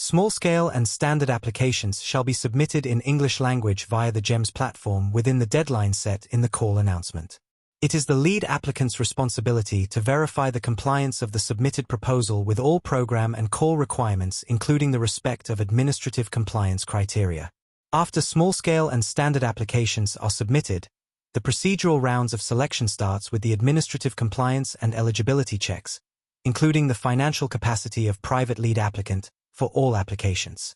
Small-scale and standard applications shall be submitted in English language via the GEMS platform within the deadline set in the call announcement. It is the lead applicant's responsibility to verify the compliance of the submitted proposal with all program and call requirements, including the respect of administrative compliance criteria. After small-scale and standard applications are submitted, the procedural rounds of selection starts with the administrative compliance and eligibility checks, including the financial capacity of private lead applicant, for all applications.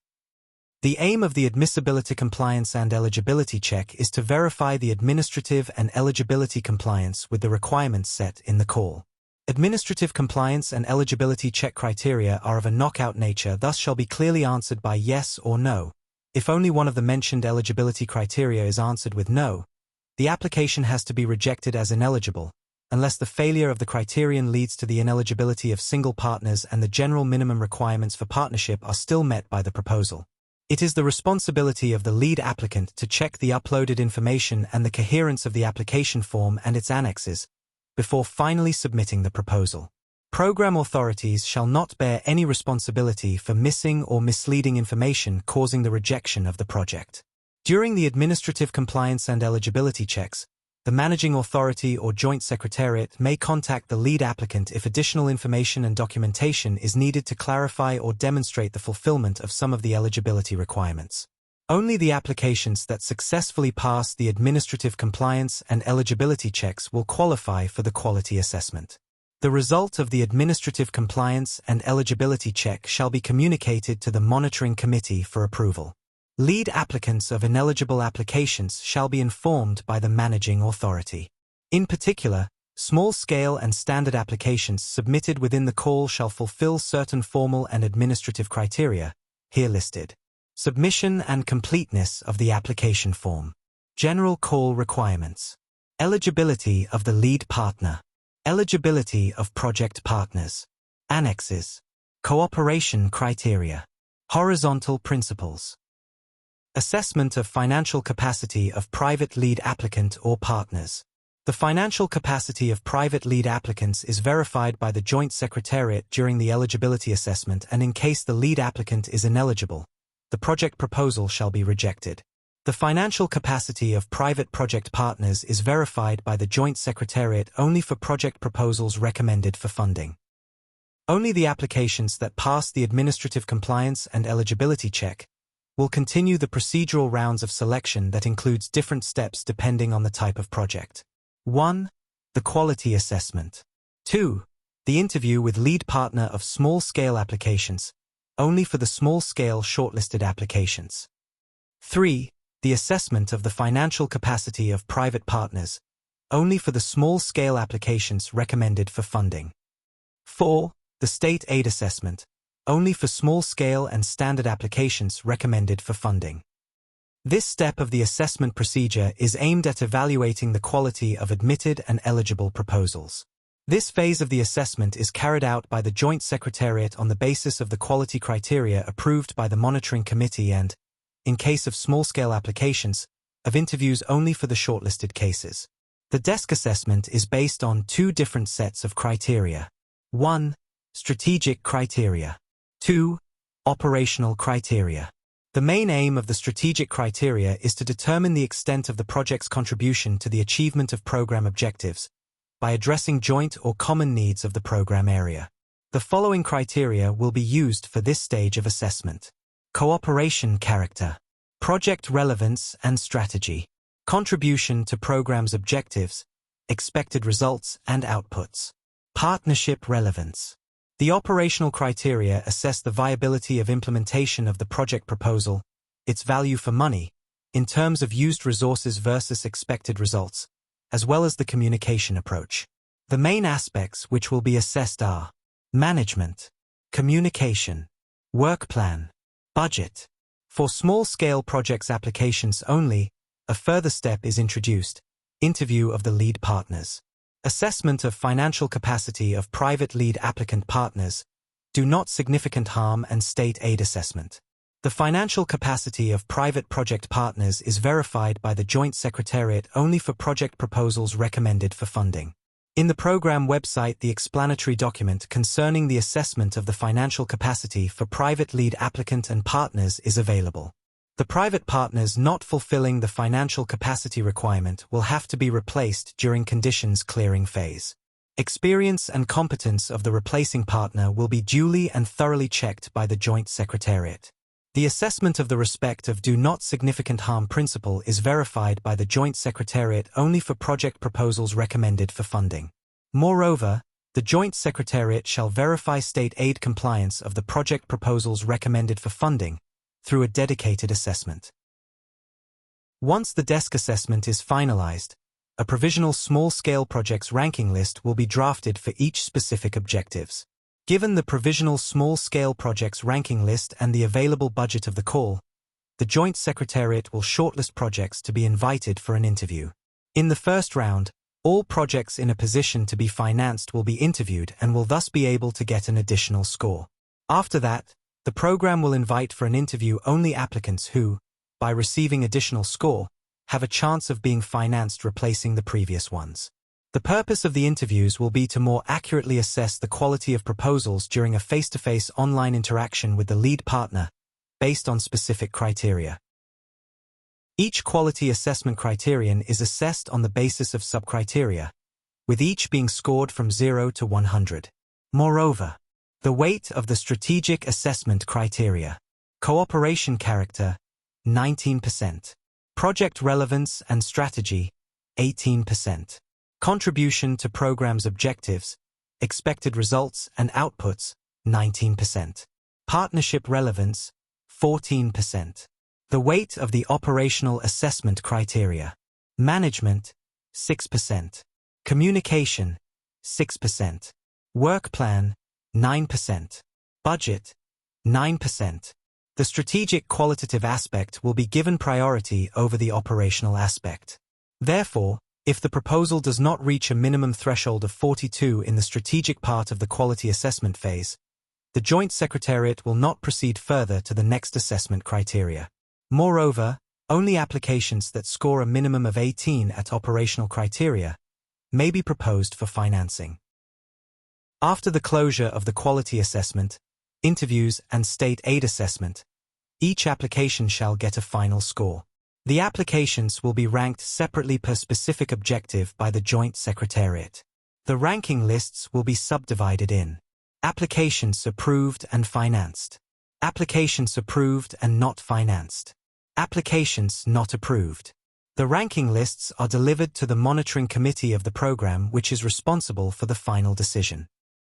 The aim of the admissibility compliance and eligibility check is to verify the administrative and eligibility compliance with the requirements set in the call. Administrative compliance and eligibility check criteria are of a knockout nature, thus shall be clearly answered by yes or no. If only one of the mentioned eligibility criteria is answered with no, the application has to be rejected as ineligible, unless the failure of the criterion leads to the ineligibility of single partners and the general minimum requirements for partnership are still met by the proposal. It is the responsibility of the lead applicant to check the uploaded information and the coherence of the application form and its annexes before finally submitting the proposal. Program authorities shall not bear any responsibility for missing or misleading information causing the rejection of the project. During the administrative compliance and eligibility checks, the managing authority or joint secretariat may contact the lead applicant if additional information and documentation is needed to clarify or demonstrate the fulfillment of some of the eligibility requirements. Only the applications that successfully pass the administrative compliance and eligibility checks will qualify for the quality assessment. The result of the administrative compliance and eligibility check shall be communicated to the monitoring committee for approval. Lead applicants of ineligible applications shall be informed by the managing authority. In particular, small-scale and standard applications submitted within the call shall fulfill certain formal and administrative criteria, here listed. Submission and completeness of the application form. General call requirements. Eligibility of the lead partner. Eligibility of project partners. Annexes. Cooperation criteria. Horizontal principles. Assessment of financial capacity of private lead applicant or partners. The financial capacity of private lead applicants is verified by the Joint Secretariat during the eligibility assessment, and in case the lead applicant is ineligible, the project proposal shall be rejected. The financial capacity of private project partners is verified by the Joint Secretariat only for project proposals recommended for funding. Only the applications that pass the administrative compliance and eligibility check will continue the procedural rounds of selection that includes different steps depending on the type of project. 1. The quality assessment. 2. The interview with lead partner of small-scale applications, only for the small-scale shortlisted applications. 3. The assessment of the financial capacity of private partners, only for the small-scale applications recommended for funding. 4. The state aid assessment, only for small-scale and standard applications recommended for funding. This step of the assessment procedure is aimed at evaluating the quality of admitted and eligible proposals. This phase of the assessment is carried out by the Joint Secretariat on the basis of the quality criteria approved by the Monitoring Committee and, in case of small-scale applications, of interviews only for the shortlisted cases. The desk assessment is based on two different sets of criteria. 1. Strategic criteria. 2. Operational criteria. The main aim of the strategic criteria is to determine the extent of the project's contribution to the achievement of program objectives by addressing joint or common needs of the program area. The following criteria will be used for this stage of assessment. Cooperation character. Project relevance and strategy. Contribution to program's objectives, expected results and outputs. Partnership relevance. The operational criteria assess the viability of implementation of the project proposal, its value for money, in terms of used resources versus expected results, as well as the communication approach. The main aspects which will be assessed are management, communication, work plan, budget. For small-scale projects applications only, a further step is introduced: interview of the lead partners. Assessment of financial capacity of private lead applicant partners, do not significant harm and state aid assessment. The financial capacity of private project partners is verified by the Joint Secretariat only for project proposals recommended for funding. In the program website, the explanatory document concerning the assessment of the financial capacity for private lead applicant and partners is available. The private partners not fulfilling the financial capacity requirement will have to be replaced during conditions clearing phase. Experience and competence of the replacing partner will be duly and thoroughly checked by the Joint Secretariat. The assessment of the respect of do not significant harm principle is verified by the Joint Secretariat only for project proposals recommended for funding. Moreover, the Joint Secretariat shall verify state aid compliance of the project proposals recommended for funding through a dedicated assessment. Once the desk assessment is finalized, a provisional small-scale projects ranking list will be drafted for each specific objectives. Given the provisional small-scale projects ranking list and the available budget of the call, the Joint Secretariat will shortlist projects to be invited for an interview. In the first round, all projects in a position to be financed will be interviewed and will thus be able to get an additional score. After that, the program will invite for an interview only applicants who, by receiving additional score, have a chance of being financed replacing the previous ones. The purpose of the interviews will be to more accurately assess the quality of proposals during a face-to-face online interaction with the lead partner, based on specific criteria. Each quality assessment criterion is assessed on the basis of sub-criteria, with each being scored from 0 to 100. Moreover, the weight of the strategic assessment criteria: cooperation character, 19%. Project relevance and strategy, 18%. Contribution to program's objectives, expected results and outputs, 19%. Partnership relevance, 14%. The weight of the operational assessment criteria: management, 6%. Communication, 6%. Work plan, 9%. Budget, 9%. The strategic qualitative aspect will be given priority over the operational aspect. Therefore, if the proposal does not reach a minimum threshold of 42 in the strategic part of the quality assessment phase, the Joint Secretariat will not proceed further to the next assessment criteria. Moreover, only applications that score a minimum of 18 at operational criteria may be proposed for financing. After the closure of the quality assessment, interviews and state aid assessment, each application shall get a final score. The applications will be ranked separately per specific objective by the Joint Secretariat. The ranking lists will be subdivided in applications approved and financed, applications approved and not financed, applications not approved. The ranking lists are delivered to the monitoring committee of the program, which is responsible for the final decision.